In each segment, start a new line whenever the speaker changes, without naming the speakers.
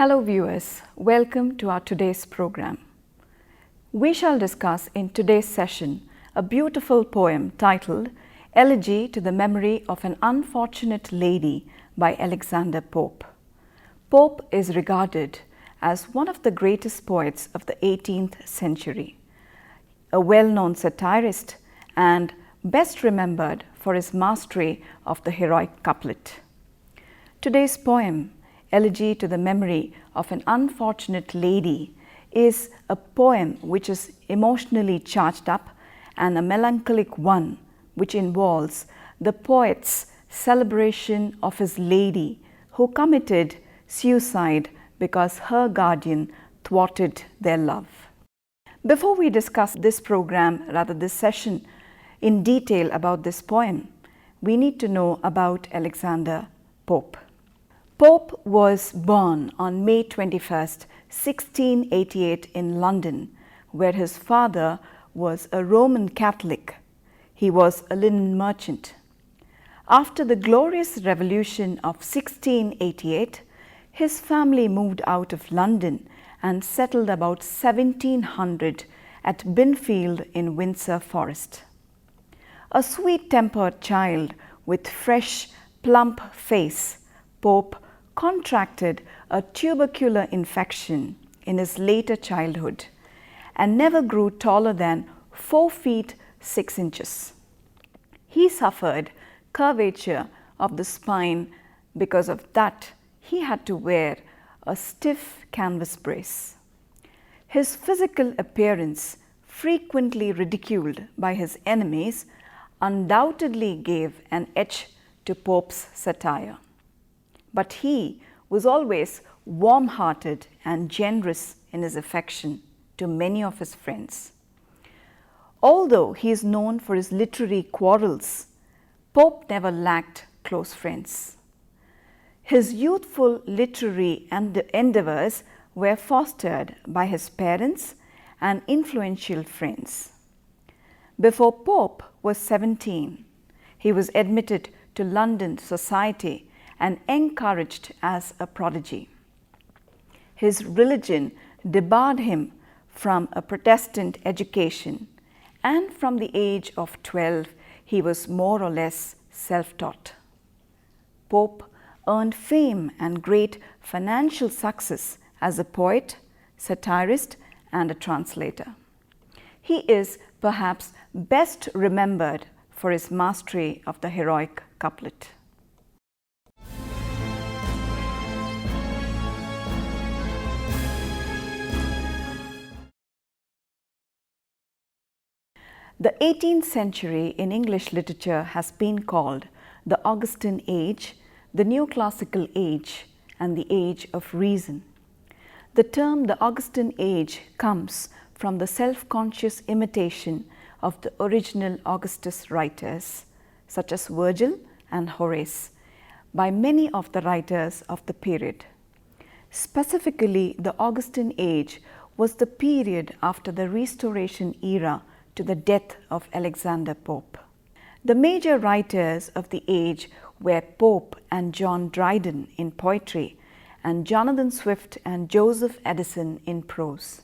Hello viewers, welcome to our today's program. We shall discuss in today's session a beautiful poem titled Elegy to the Memory of an Unfortunate Lady by Alexander Pope. Pope is regarded as one of the greatest poets of the 18th century, a well-known satirist and best remembered for his mastery of the heroic couplet. Today's poem, Elegy to the Memory of an Unfortunate Lady, is a poem which is emotionally charged up and a melancholic one which involves the poet's celebration of his lady who committed suicide because her guardian thwarted their love. Before we discuss this session in detail about this poem, we need to know about Alexander Pope. Pope was born on May 21st, 1688 in London, where his father was a Roman Catholic. He was a linen merchant. After the Glorious Revolution of 1688, his family moved out of London and settled about 1700 at Binfield in Windsor Forest. A sweet-tempered child with fresh, plump face, Pope contracted a tubercular infection in his later childhood and never grew taller than 4 feet 6 inches. He suffered curvature of the spine. Because of that, he had to wear a stiff canvas brace. His physical appearance, frequently ridiculed by his enemies, undoubtedly gave an edge to Pope's satire. But he was always warm-hearted and generous in his affection to many of his friends. Although he is known for his literary quarrels, Pope never lacked close friends. His youthful literary endeavors were fostered by his parents and influential friends. Before Pope was 17, he was admitted to London society and encouraged as a prodigy. His religion debarred him from a Protestant education, and from the age of 12, he was more or less self-taught. Pope earned fame and great financial success as a poet, satirist, and a translator. He is perhaps best remembered for his mastery of the heroic couplet. The 18th century in English literature has been called the Augustine Age, the Neoclassical Age, and the Age of Reason. The term the Augustine Age comes from the self-conscious imitation of the original Augustus writers, such as Virgil and Horace, by many of the writers of the period. Specifically, the Augustine Age was the period after the Restoration era to the death of Alexander Pope. The major writers of the age were Pope and John Dryden in poetry, and Jonathan Swift and Joseph Addison in prose.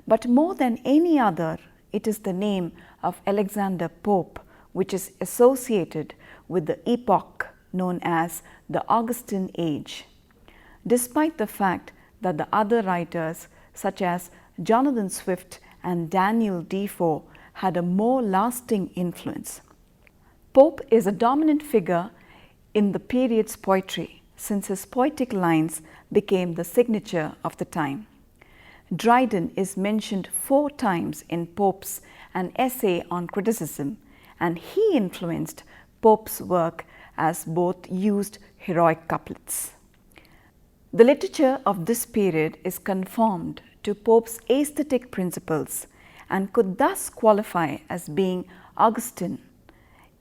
But more than any other, it is the name of Alexander Pope which is associated with the epoch known as the Augustine Age, despite the fact that the other writers such as Jonathan Swift and Daniel Defoe had a more lasting influence. Pope is a dominant figure in the period's poetry since his poetic lines became the signature of the time. Dryden is mentioned 4 times in Pope's An Essay on Criticism, and he influenced Pope's work as both used heroic couplets. The literature of this period is conformed to Pope's aesthetic principles and could thus qualify as being Augustine,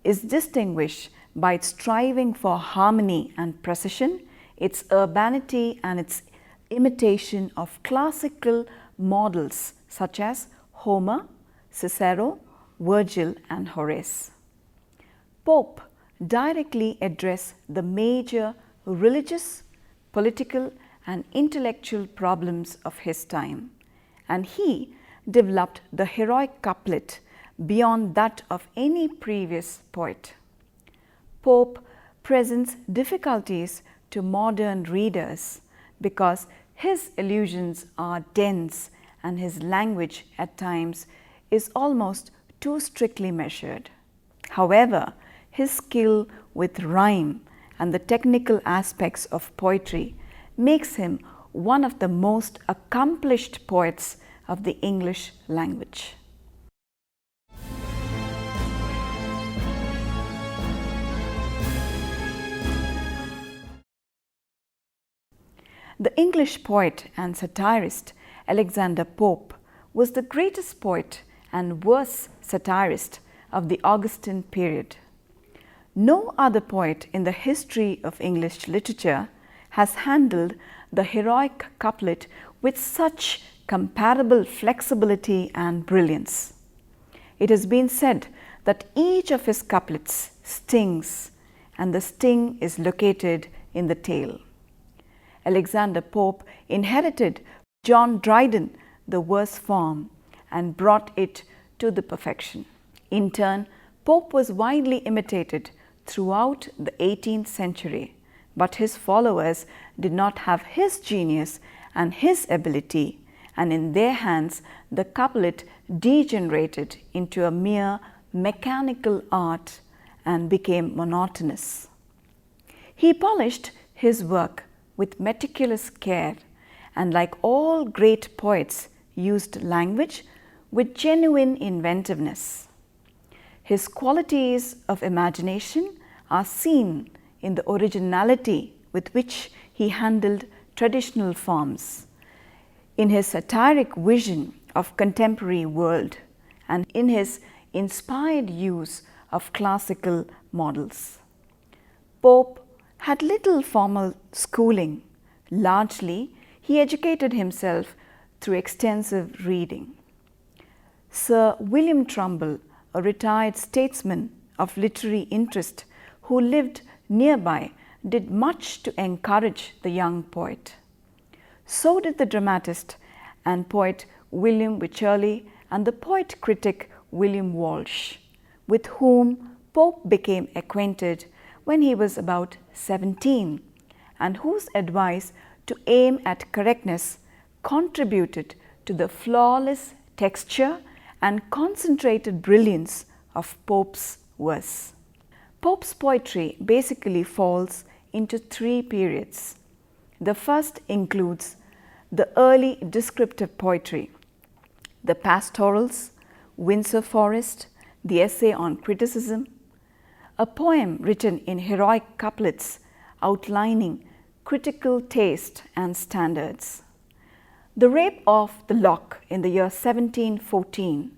is distinguished by its striving for harmony and precision, its urbanity and its imitation of classical models such as Homer, Cicero, Virgil and Horace. Pope directly addressed the major religious, political and intellectual problems of his time, and he developed the heroic couplet beyond that of any previous poet. Pope presents difficulties to modern readers because his allusions are dense and his language at times is almost too strictly measured. However, his skill with rhyme and the technical aspects of poetry makes him one of the most accomplished poets of the English language. The English poet and satirist Alexander Pope was the greatest poet and worst satirist of the Augustine period. No other poet in the history of English literature has handled the heroic couplet with such comparable flexibility and brilliance. It has been said that each of his couplets stings, and the sting is located in the tail. Alexander Pope inherited John Dryden the verse form and brought it to the perfection. In turn, Pope was widely imitated throughout the 18th century, but his followers did not have his genius and his ability, and in their hands the couplet degenerated into a mere mechanical art and became monotonous. He polished his work with meticulous care and, like all great poets, used language with genuine inventiveness. His qualities of imagination are seen in the originality with which he handled traditional forms, in his satiric vision of contemporary world, and in his inspired use of classical models. Pope had little formal schooling. Largely, he educated himself through extensive reading. Sir William Trumbull, a retired statesman of literary interest who lived nearby, did much to encourage the young poet. So did the dramatist and poet William Wycherley and the poet critic William Walsh, with whom Pope became acquainted when he was about 17, and whose advice to aim at correctness contributed to the flawless texture and concentrated brilliance of Pope's verse. Pope's poetry basically falls into three periods. The first includes the early descriptive poetry, the pastorals, Windsor Forest, the essay on criticism, a poem written in heroic couplets outlining critical taste and standards. The Rape of the Lock in the year 1714,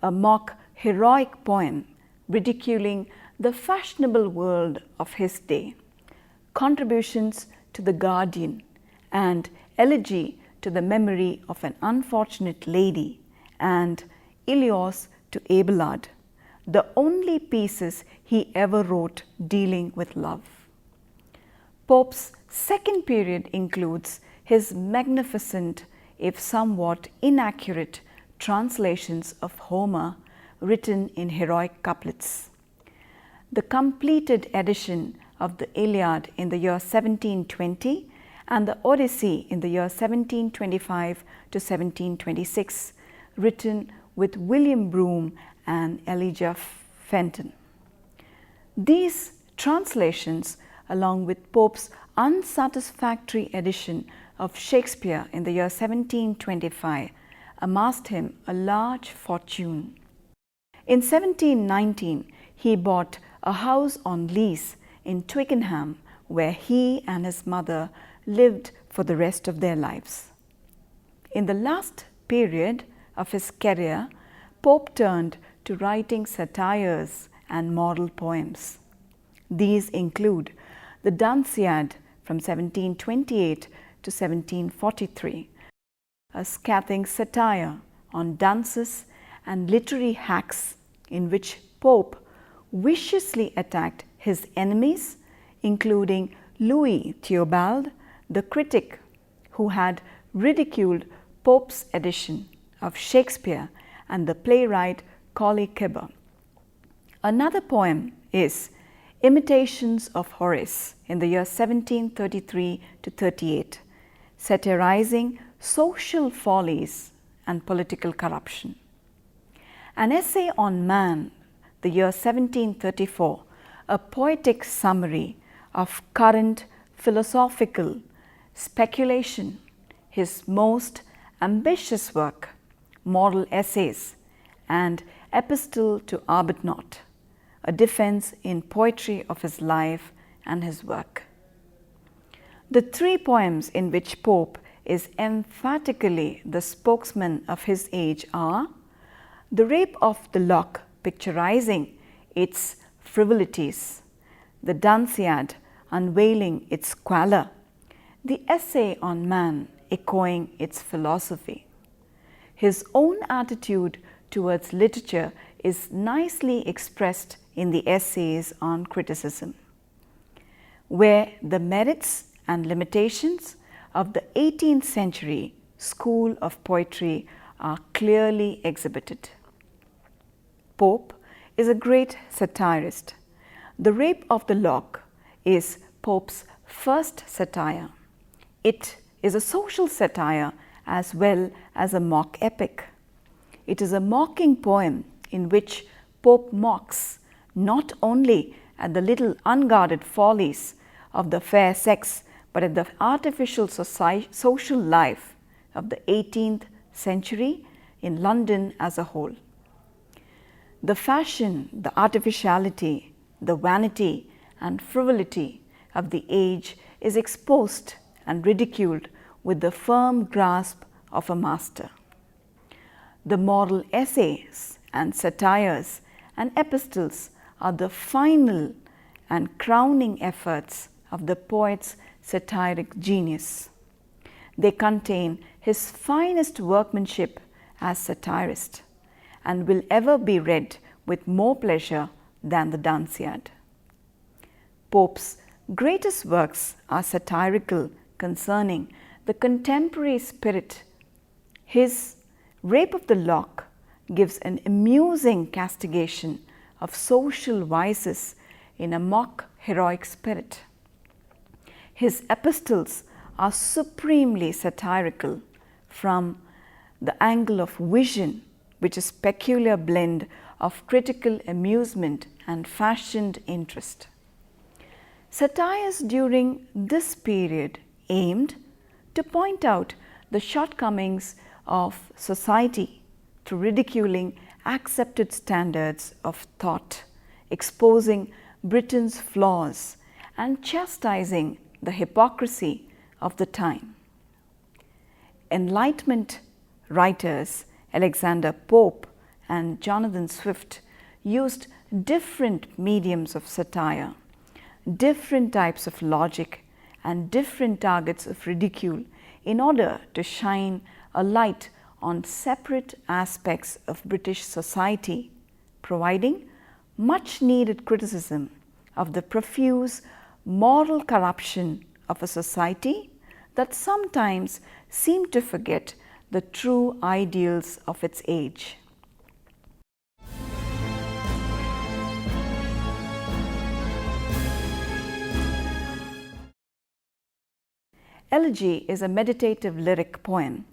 a mock heroic poem ridiculing the fashionable world of his day. Contributions to the Guardian and Elegy to the memory of an unfortunate lady, and Ilios to Abelard, the only pieces he ever wrote dealing with love. Pope's second period includes his magnificent, if somewhat inaccurate, translations of Homer written in heroic couplets. The completed edition of the Iliad in the year 1720 and the Odyssey in the year 1725 to 1726, written with William Broome and Elijah Fenton. These translations, along with Pope's unsatisfactory edition of Shakespeare in the year 1725, amassed him a large fortune. In 1719, he bought a house on lease in Twickenham, where he and his mother lived for the rest of their lives. In the last period of his career, Pope turned to writing satires and moral poems. These include the Dunciad from 1728 to 1743, a scathing satire on dunces and literary hacks in which Pope viciously attacked his enemies, including Louis Theobald, the critic who had ridiculed Pope's edition of Shakespeare and the playwright Colley Cibber. Another poem is Imitations of Horace in the year 1733 to 38, satirizing social follies and political corruption. An essay on man, the year 1734, a poetic summary of current philosophical speculation, his most ambitious work, Moral Essays, and Epistle to Arbuthnot, a defense in poetry of his life and his work. The three poems in which Pope is emphatically the spokesman of his age are The Rape of the Lock, picturizing its frivolities, The Dunciad, unveiling its squalor, The Essay on Man, echoing its philosophy. His own attitude towards literature is nicely expressed in the Essays on Criticism, where the merits and limitations of the 18th century school of poetry are clearly exhibited. Pope is a great satirist. The Rape of the Lock is Pope's first satire. It is a social satire as well as a mock epic. It is a mocking poem in which Pope mocks not only at the little unguarded follies of the fair sex, but at the artificial social life of the 18th century in London as a whole. The fashion, the artificiality, the vanity and frivolity of the age is exposed and ridiculed with the firm grasp of a master. The moral essays and satires and epistles are the final and crowning efforts of the poet's satiric genius. They contain his finest workmanship as satirist and will ever be read with more pleasure than the Dunciad. Pope's greatest works are satirical concerning the contemporary spirit. His Rape of the Lock gives an amusing castigation of social vices in a mock heroic spirit. His epistles are supremely satirical from the angle of vision, which is peculiar blend of critical amusement and fashioned interest. Satires during this period aimed to point out the shortcomings of society through ridiculing accepted standards of thought, exposing Britain's flaws and chastising the hypocrisy of the time. Enlightenment writers Alexander Pope and Jonathan Swift used different mediums of satire, different types of logic, and different targets of ridicule in order to shine a light on separate aspects of British society, providing much needed criticism of the profuse moral corruption of a society that sometimes seemed to forget the true ideals of its age. Elegy is a meditative lyric poem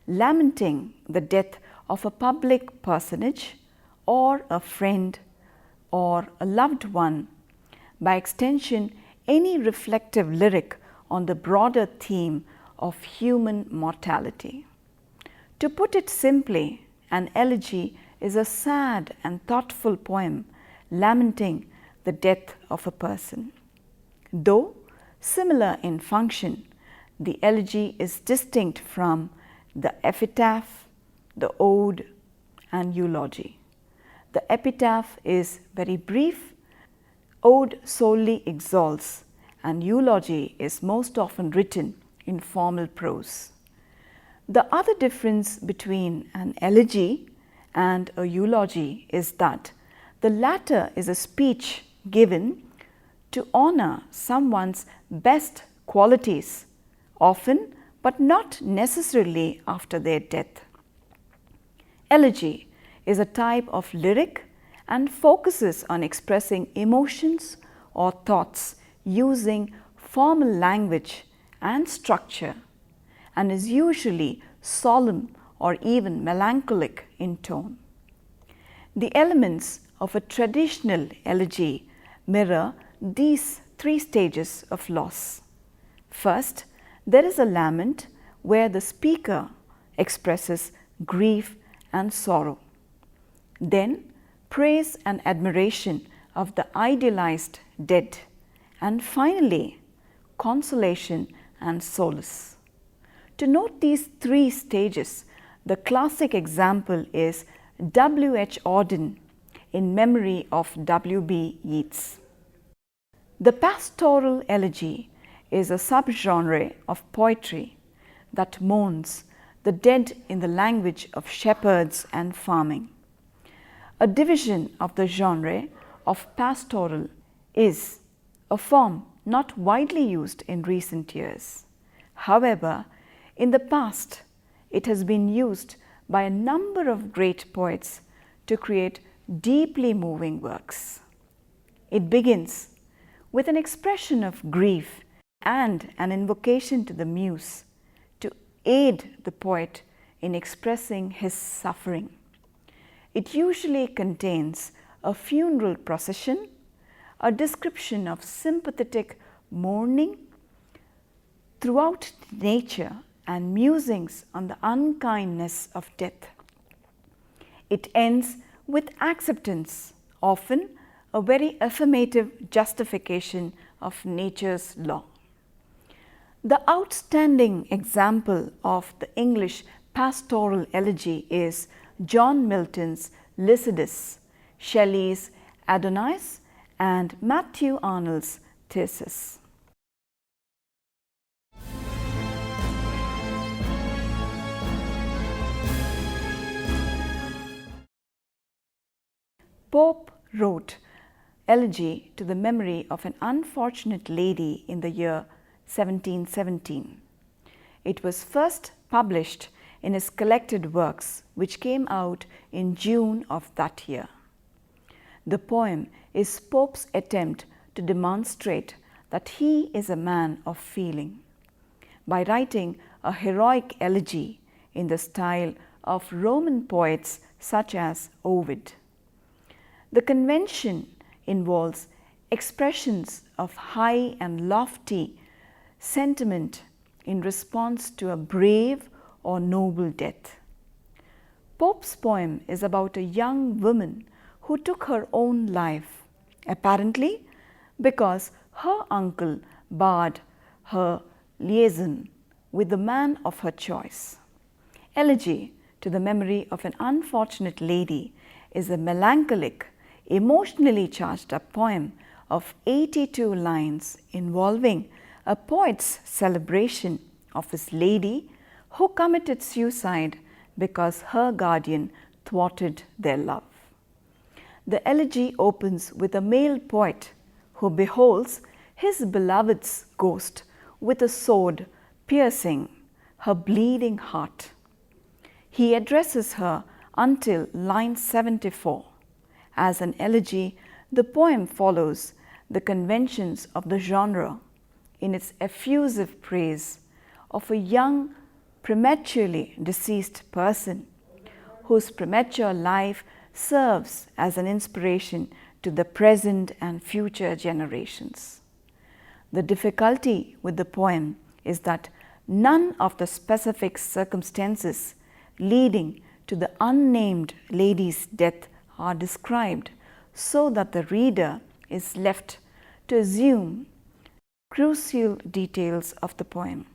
lamenting the death of a public personage or a friend or a loved one, by extension any reflective lyric on the broader theme of human mortality. To put it simply, an elegy is a sad and thoughtful poem lamenting the death of a person. Though similar in function, the elegy is distinct from the epitaph, the ode, and eulogy. The epitaph is very brief, ode solely exalts, and eulogy is most often written in formal prose. The other difference between an elegy and a eulogy is that the latter is a speech given to honor someone's best qualities, often but not necessarily after their death. Elegy is a type of lyric and focuses on expressing emotions or thoughts using formal language and structure, and is usually solemn or even melancholic in tone. The elements of a traditional elegy mirror these three stages of loss. First, there is a lament where the speaker expresses grief and sorrow. Then, praise and admiration of the idealized dead, and finally, consolation and solace. To note these three stages, the classic example is W.H. Auden in memory of W.B. Yeats. The Pastoral Elegy is a subgenre of poetry that mourns the dead in the language of shepherds and farming. A division of the genre of pastoral is a form not widely used in recent years. However, in the past, it has been used by a number of great poets to create deeply moving works. It begins with an expression of grief and an invocation to the muse to aid the poet in expressing his suffering. It usually contains a funeral procession, a description of sympathetic mourning throughout nature, and musings on the unkindness of death. It ends with acceptance, often a very affirmative justification of nature's law. The outstanding example of the English pastoral elegy is John Milton's Lycidas, Shelley's Adonais, and Matthew Arnold's Thesis. Pope wrote elegy to the memory of an unfortunate lady in the year 1717. It was first published in his collected works, which came out in June of that year. The poem is Pope's attempt to demonstrate that he is a man of feeling by writing a heroic elegy in the style of Roman poets such as Ovid. The convention involves expressions of high and lofty sentiment in response to a brave or noble death. Pope's poem is about a young woman who took her own life, apparently because her uncle barred her liaison with the man of her choice. Elegy to the memory of an unfortunate lady is a melancholic, emotionally charged up poem of 82 lines involving a poet's celebration of his lady who committed suicide because her guardian thwarted their love. The elegy opens with a male poet who beholds his beloved's ghost with a sword piercing her bleeding heart. He addresses her until line 74. As an elegy, the poem follows the conventions of the genre in its effusive praise of a young, prematurely deceased person whose premature life serves as an inspiration to the present and future generations. The difficulty with the poem is that none of the specific circumstances leading to the unnamed lady's death are described, so that the reader is left to assume crucial details of the poem.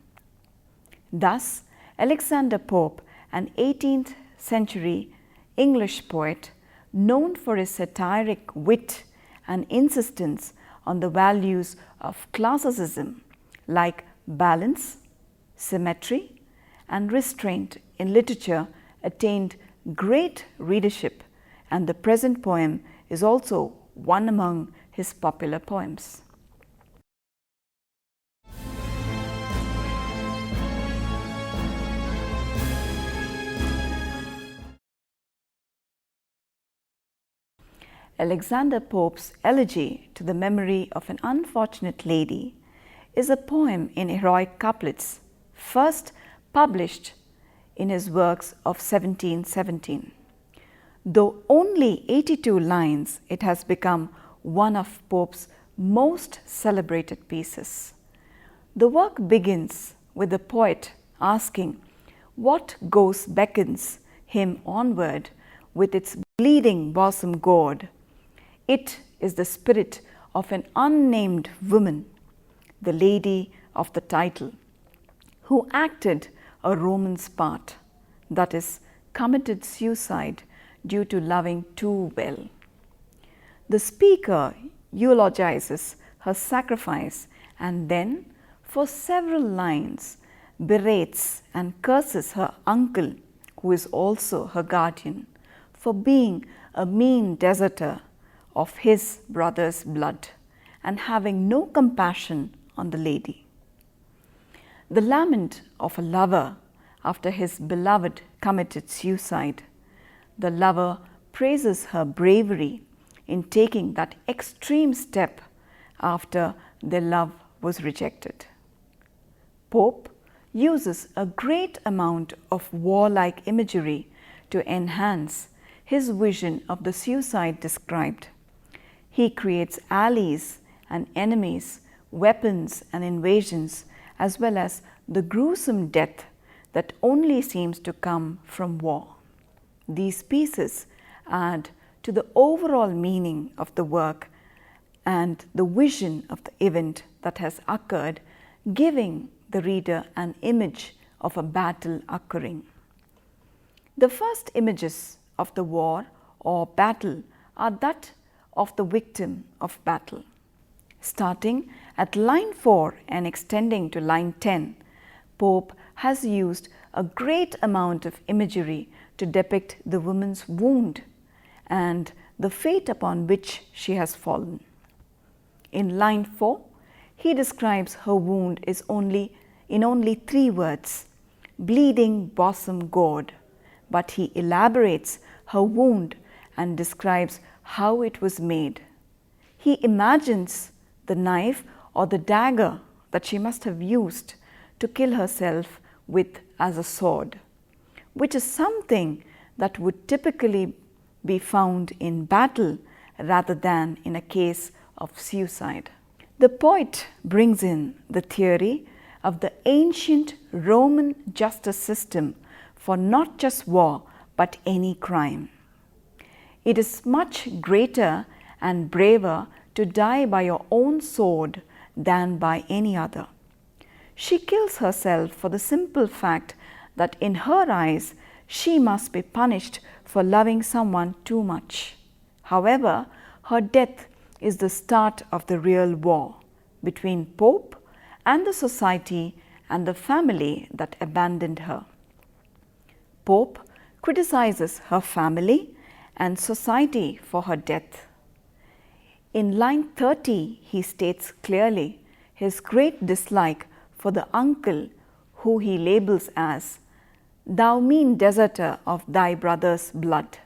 Thus, Alexander Pope, an 18th century English poet known for his satiric wit and insistence on the values of classicism like balance, symmetry, and restraint in literature, attained great readership, and the present poem is also one among his popular poems. Alexander Pope's Elegy to the Memory of an Unfortunate Lady is a poem in heroic couplets, first published in his works of 1717. Though only 82 lines, it has become one of Pope's most celebrated pieces. The work begins with the poet asking what ghost beckons him onward with its bleeding bosom gourd. It is the spirit of an unnamed woman, the lady of the title, who acted a Roman's part, that is, committed suicide due to loving too well. The speaker eulogizes her sacrifice and then, for several lines, berates and curses her uncle, who is also her guardian, for being a mean deserter of his brother's blood and having no compassion on the lady. The lament of a lover after his beloved committed suicide. The lover praises her bravery in taking that extreme step after their love was rejected. Pope uses a great amount of warlike imagery to enhance his vision of the suicide described. He creates allies and enemies, weapons and invasions, as well as the gruesome death that only seems to come from war. These pieces add to the overall meaning of the work and the vision of the event that has occurred, giving the reader an image of a battle occurring. The first images of the war or battle are that of the victim of battle. Starting at line 4 and extending to line 10, Pope has used a great amount of imagery to depict the woman's wound and the fate upon which she has fallen. In line 4, he describes her wound in only 3 words, bleeding bosom gourd, but he elaborates her wound and describes how it was made. He imagines the knife or the dagger that she must have used to kill herself with as a sword, which is something that would typically be found in battle rather than in a case of suicide. The poet brings in the theory of the ancient Roman justice system for not just war but any crime. It is much greater and braver to die by your own sword than by any other. She kills herself for the simple fact that in her eyes she must be punished for loving someone too much. However, her death is the start of the real war between Pope and the society and the family that abandoned her. Pope criticizes her family and society for her death. In line 30, he states clearly his great dislike for the uncle who he labels as, "Thou mean deserter of thy brother's blood."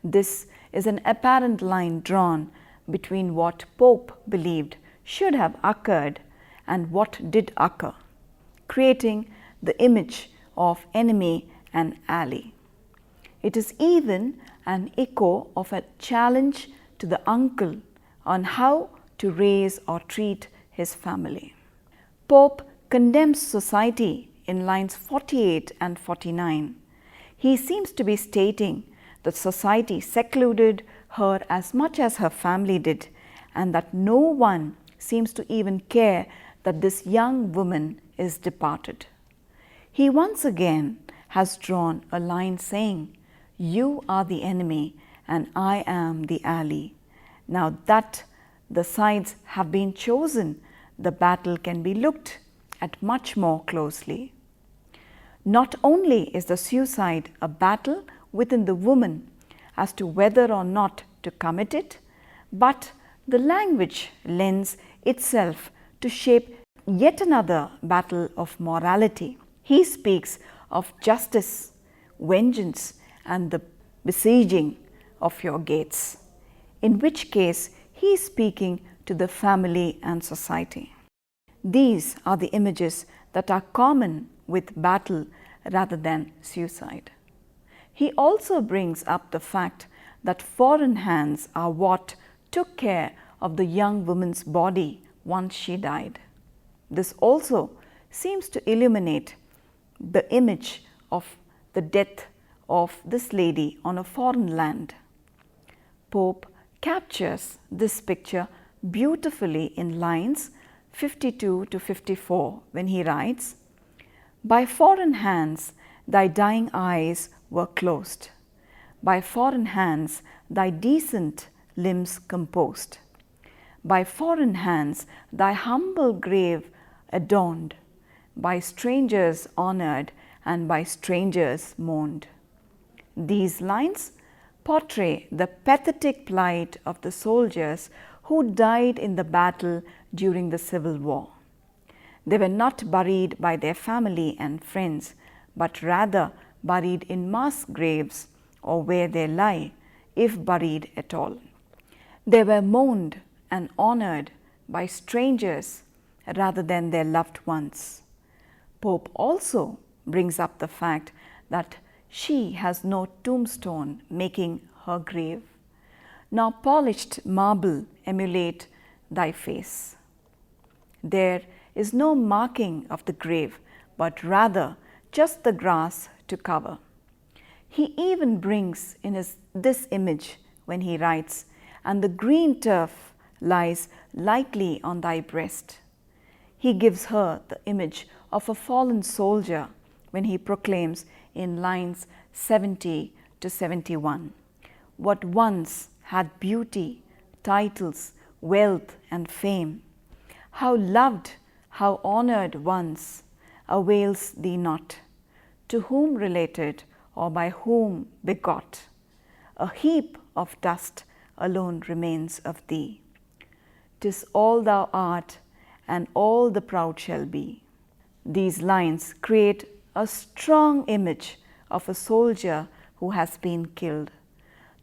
This is an apparent line drawn between what Pope believed should have occurred and what did occur, creating the image of enemy and ally. It is even an echo of a challenge to the uncle on how to raise or treat his family. Pope condemns society in lines 48 and 49. He seems to be stating that society secluded her as much as her family did, and that no one seems to even care that this young woman is departed. He once again has drawn a line saying, "You are the enemy and I am the ally." Now that the sides have been chosen, the battle can be looked at much more closely. Not only is the suicide a battle within the woman as to whether or not to commit it, but the language lends itself to shape yet another battle of morality. He speaks of justice, vengeance, and the besieging of your gates. in which case he is speaking to the family and society. These are the images that are common with battle rather than suicide. He also brings up the fact that foreign hands are what took care of the young woman's body once she died. This also seems to illuminate the image of the death of this lady on a foreign land. Pope captures this picture beautifully in lines 52 to 54 when he writes, "By foreign hands thy dying eyes were closed, by foreign hands thy decent limbs composed, by foreign hands thy humble grave adorned, by strangers honored and by strangers mourned." These lines portray the pathetic plight of the soldiers who died in the battle during the Civil War. They were not buried by their family and friends, but rather buried in mass graves or where they lie, if buried at all. They were mourned and honored by strangers rather than their loved ones. Pope also brings up the fact that she has no tombstone making her grave, nor polished marble emulate thy face. There is no marking of the grave, but rather just the grass to cover. He even brings in this image when he writes, "And the green turf lies lightly on thy breast." He gives her the image of a fallen soldier when he proclaims in lines 70 to 71, "What once had beauty, titles, wealth and fame, how loved, how honored once, avails thee not, to whom related or by whom begot, a heap of dust alone remains of thee. 'Tis all thou art, and all the proud shall be." These lines create a strong image of a soldier who has been killed.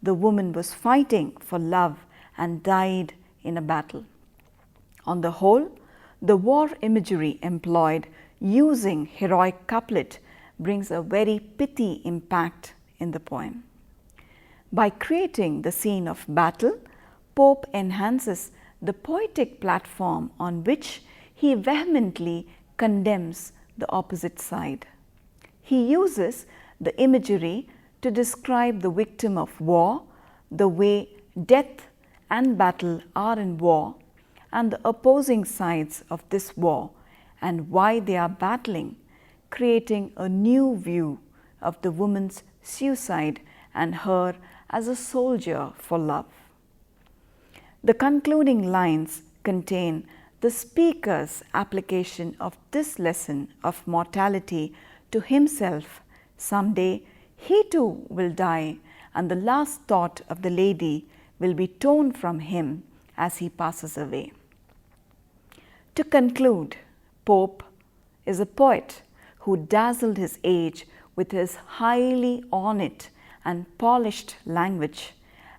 The woman was fighting for love and died in a battle. On the whole, the war imagery employed using heroic couplet brings a very pithy impact in the poem. By creating the scene of battle, Pope enhances the poetic platform on which he vehemently condemns the opposite side. He uses the imagery to describe the victim of war, the way death and battle are in war, and the opposing sides of this war, and why they are battling, creating a new view of the woman's suicide and her as a soldier for love. The concluding lines contain the speaker's application of this lesson of mortality to himself. Someday he too will die, and the last thought of the lady will be torn from him as he passes away. To conclude, Pope is a poet who dazzled his age with his highly ornate and polished language,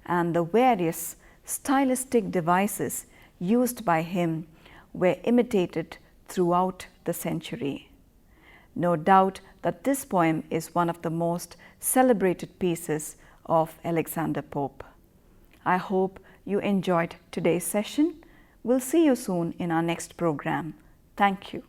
and the various stylistic devices used by him were imitated throughout the century. No doubt that this poem is one of the most celebrated pieces of Alexander Pope. I hope you enjoyed today's session. We'll see you soon in our next program. Thank you.